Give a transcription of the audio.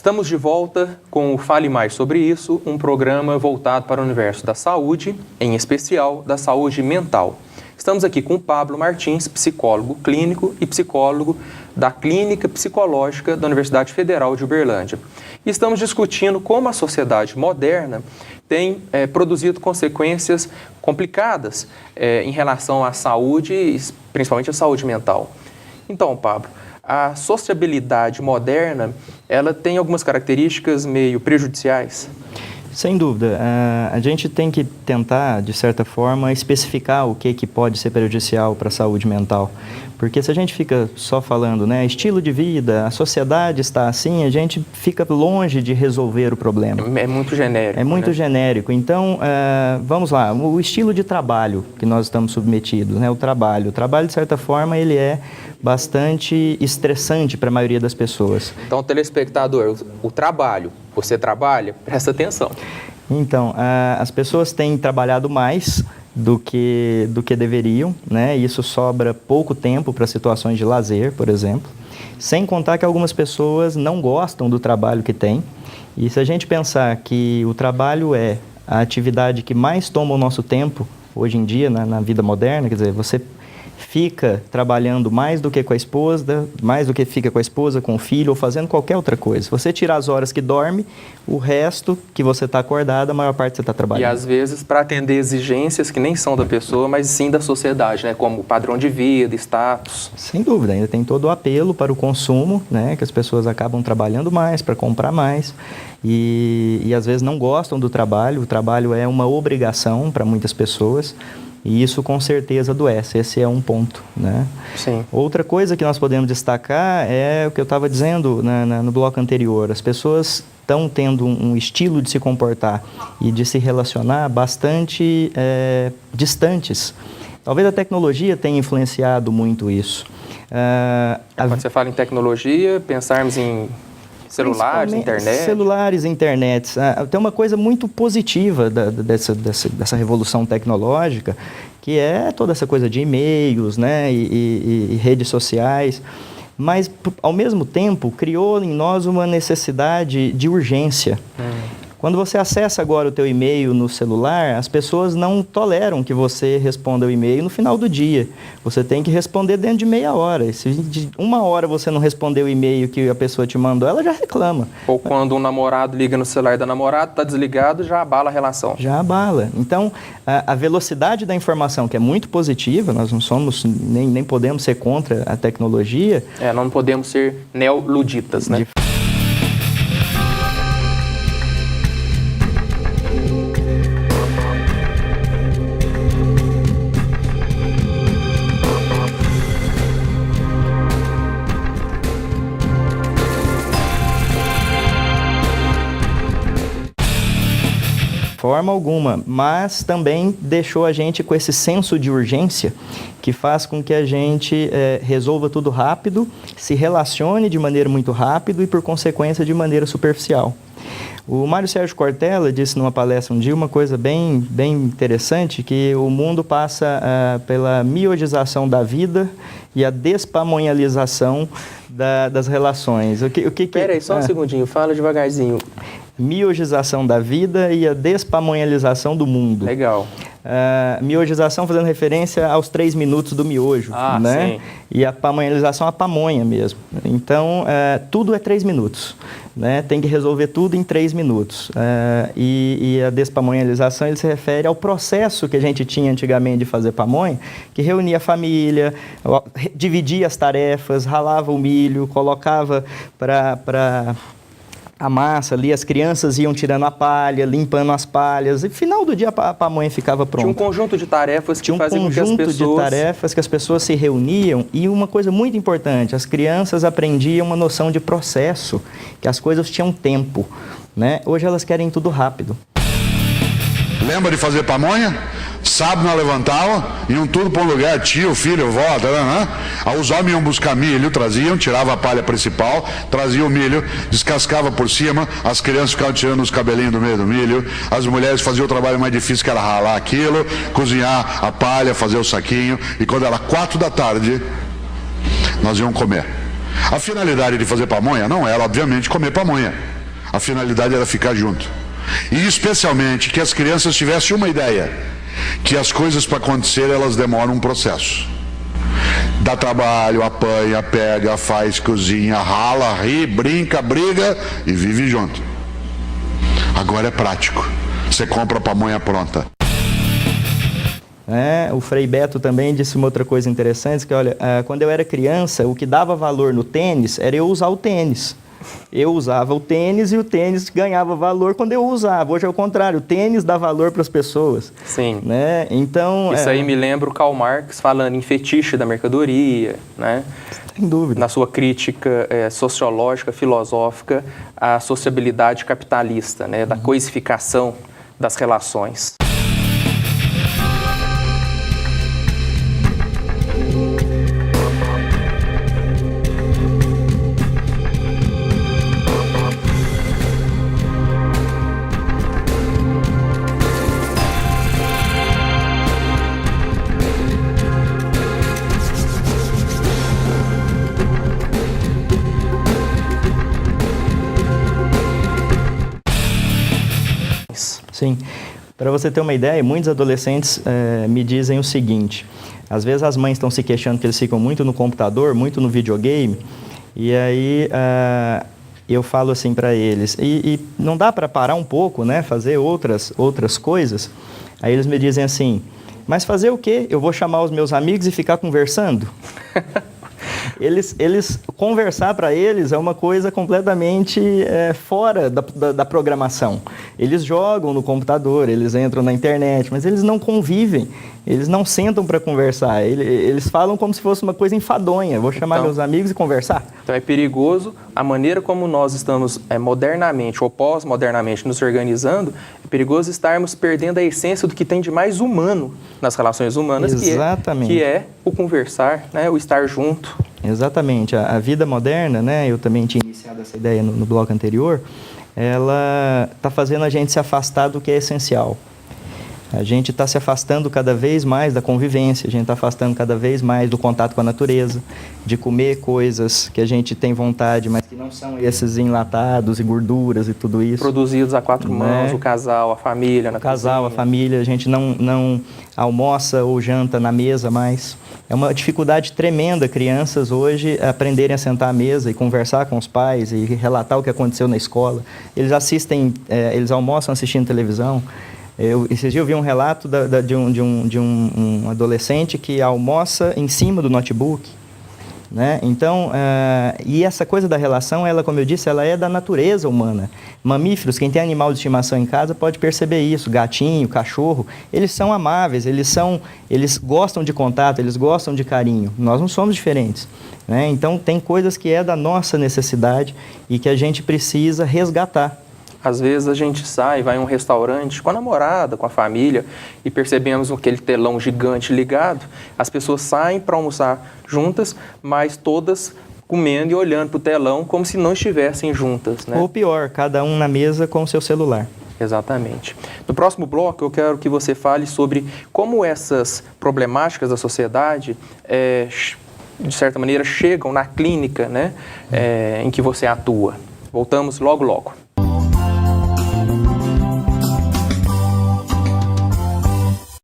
Estamos de volta com o Fale Mais Sobre Isso, um programa voltado para o universo da saúde, em especial da saúde mental. Estamos aqui com o Pablo Martins, psicólogo clínico e psicólogo da Clínica Psicológica da Universidade Federal de Uberlândia. E estamos discutindo como a sociedade moderna tem produzido consequências complicadas em relação à saúde, principalmente à saúde mental. Então, Pablo, a sociabilidade moderna, ela tem algumas características meio prejudiciais? Sem dúvida. A gente tem que tentar, de certa forma, especificar o que pode ser prejudicial para a saúde mental. Porque se a gente fica só falando, né, estilo de vida, a sociedade está assim, a gente fica longe de resolver o problema. É muito genérico. É muito genérico. Então, vamos lá, o estilo de trabalho que nós estamos submetidos, né, o trabalho, de certa forma, ele é bastante estressante para a maioria das pessoas. Então, telespectador, o trabalho, você trabalha? Presta atenção. Então, as pessoas têm trabalhado mais do que deveriam, né? Isso sobra pouco tempo para situações de lazer, por exemplo. Sem contar que algumas pessoas não gostam do trabalho que têm. E se a gente pensar que o trabalho é a atividade que mais toma o nosso tempo, hoje em dia, na vida moderna, quer dizer, você fica trabalhando mais do que com a esposa, mais do que fica com a esposa, com o filho ou fazendo qualquer outra coisa. Se você tirar as horas que dorme, o resto que você está acordado, a maior parte você está trabalhando. E às vezes para atender exigências que nem são da pessoa, mas sim da sociedade, né? Como padrão de vida, status. Sem dúvida, ainda tem todo o apelo para o consumo, né? Que as pessoas acabam trabalhando mais para comprar mais e às vezes não gostam do trabalho. O trabalho é uma obrigação para muitas pessoas. E isso com certeza adoece, esse é um ponto, né? Sim. Outra coisa que nós podemos destacar é o que eu estava dizendo no bloco anterior. As pessoas estão tendo um estilo de se comportar e de se relacionar bastante distantes. Talvez a tecnologia tenha influenciado muito isso. Quando você fala em tecnologia, pensarmos em celulares, internet? Celulares, internet. Tem uma coisa muito positiva dessa revolução tecnológica, que é toda essa coisa de e-mails, né, e redes sociais, mas, ao mesmo tempo, criou em nós uma necessidade de urgência. Quando você acessa agora o teu e-mail no celular, as pessoas não toleram que você responda o e-mail no final do dia. Você tem que responder dentro de meia hora. Se de uma hora você não responder o e-mail que a pessoa te mandou, ela já reclama. Ou quando um namorado liga no celular da namorada, está desligado, já abala a relação. Já abala. Então, a velocidade da informação, que é muito positiva, nós não somos, nem podemos ser contra a tecnologia. Não podemos ser neoluditas, né? Forma alguma, mas também deixou a gente com esse senso de urgência que faz com que a gente resolva tudo rápido, se relacione de maneira muito rápida e, por consequência, de maneira superficial. O Mário Sérgio Cortella disse numa palestra um dia uma coisa bem interessante, que o mundo passa pela miodização da vida e a despamonhalização das relações. Espera aí, só um segundinho, fala devagarzinho. Miogização da vida e a despamonhalização do mundo. Legal. Miogização fazendo referência aos 3 minutos do miojo, né? Sim. E a pamonhalização, a pamonha mesmo. Então, tudo é 3 minutos, né? Tem que resolver tudo em 3 minutos. E a despamonhalização, ele se refere ao processo que a gente tinha antigamente de fazer pamonha, que reunia a família, dividia as tarefas, ralava o milho, colocava para a massa ali, as crianças iam tirando a palha, limpando as palhas, e no final do dia a pamonha ficava pronta. Tinha um conjunto de tarefas que faziam com que as pessoas... Tinha um conjunto de tarefas que as pessoas se reuniam, e uma coisa muito importante, as crianças aprendiam uma noção de processo, que as coisas tinham tempo, né? Hoje elas querem tudo rápido. Lembra de fazer pamonha? Sábado nós levantava, iam tudo para um lugar, tio, filho, vó, Aí os homens iam buscar milho, traziam, tirava a palha principal, trazia o milho, descascava por cima, as crianças ficavam tirando os cabelinhos do meio do milho, as mulheres faziam o trabalho mais difícil, que era ralar aquilo, cozinhar a palha, fazer o saquinho, e quando era 4 da tarde, nós íamos comer. A finalidade de fazer pamonha não era, obviamente, comer pamonha. A finalidade era ficar junto. E especialmente que as crianças tivessem uma ideia, que as coisas para acontecer elas demoram um processo. Dá trabalho, apanha, pega, faz, cozinha, rala, ri, brinca, briga e vive junto. Agora é prático. Você compra a pamonha pronta. O Frei Beto também disse uma outra coisa interessante, que olha, quando eu era criança, o que dava valor no tênis era eu usar o tênis. Eu usava o tênis e o tênis ganhava valor quando eu usava. Hoje é o contrário, o tênis dá valor para as pessoas. Sim. Né? Então, isso aí me lembra o Karl Marx falando em fetiche da mercadoria, né? Sem dúvida. Na sua crítica sociológica, filosófica, à sociabilidade capitalista, né? Da coisificação das relações. Sim. Para você ter uma ideia, muitos adolescentes me dizem o seguinte: às vezes as mães estão se queixando que eles ficam muito no computador, muito no videogame, e aí eu falo assim para eles, e não dá para parar um pouco, né, fazer outras coisas? Aí eles me dizem assim: mas fazer o quê? Eu vou chamar os meus amigos e ficar conversando? Eles conversar para eles é uma coisa completamente fora da programação. Eles jogam no computador, eles entram na internet, mas eles não convivem, eles não sentam para conversar. Eles falam como se fosse uma coisa enfadonha. Vou chamar meus amigos e conversar. Então é perigoso a maneira como nós estamos modernamente ou pós-modernamente nos organizando. É perigoso estarmos perdendo a essência do que tem de mais humano nas relações humanas, que é o conversar, né, o estar junto. Exatamente. A vida moderna, né, eu também tinha iniciado essa ideia no bloco anterior, ela está fazendo a gente se afastar do que é essencial. A gente está se afastando cada vez mais da convivência, a gente está afastando cada vez mais do contato com a natureza, de comer coisas que a gente tem vontade, mas que não são esses enlatados e gorduras e tudo isso. Produzidos a quatro mãos, o casal, a família. O casal, a família, a gente não almoça ou janta na mesa mais. É uma dificuldade tremenda crianças hoje aprenderem a sentar à mesa e conversar com os pais e relatar o que aconteceu na escola. Eles eles almoçam assistindo televisão. Esses dias eu vi um relato de um adolescente que almoça em cima do notebook, né? Então, e essa coisa da relação, ela, como eu disse, ela é da natureza humana. Mamíferos, quem tem animal de estimação em casa pode perceber isso. Gatinho, cachorro, eles são amáveis, eles gostam de contato, eles gostam de carinho. Nós não somos diferentes, né? Então, tem coisas que é da nossa necessidade e que a gente precisa resgatar. Às vezes a gente sai, vai em um restaurante com a namorada, com a família e percebemos aquele telão gigante ligado. As pessoas saem para almoçar juntas, mas todas comendo e olhando para o telão como se não estivessem juntas, né? Ou pior, cada um na mesa com o seu celular. Exatamente. No próximo bloco eu quero que você fale sobre como essas problemáticas da sociedade, de certa maneira, chegam na clínica, né, em que você atua. Voltamos logo, logo.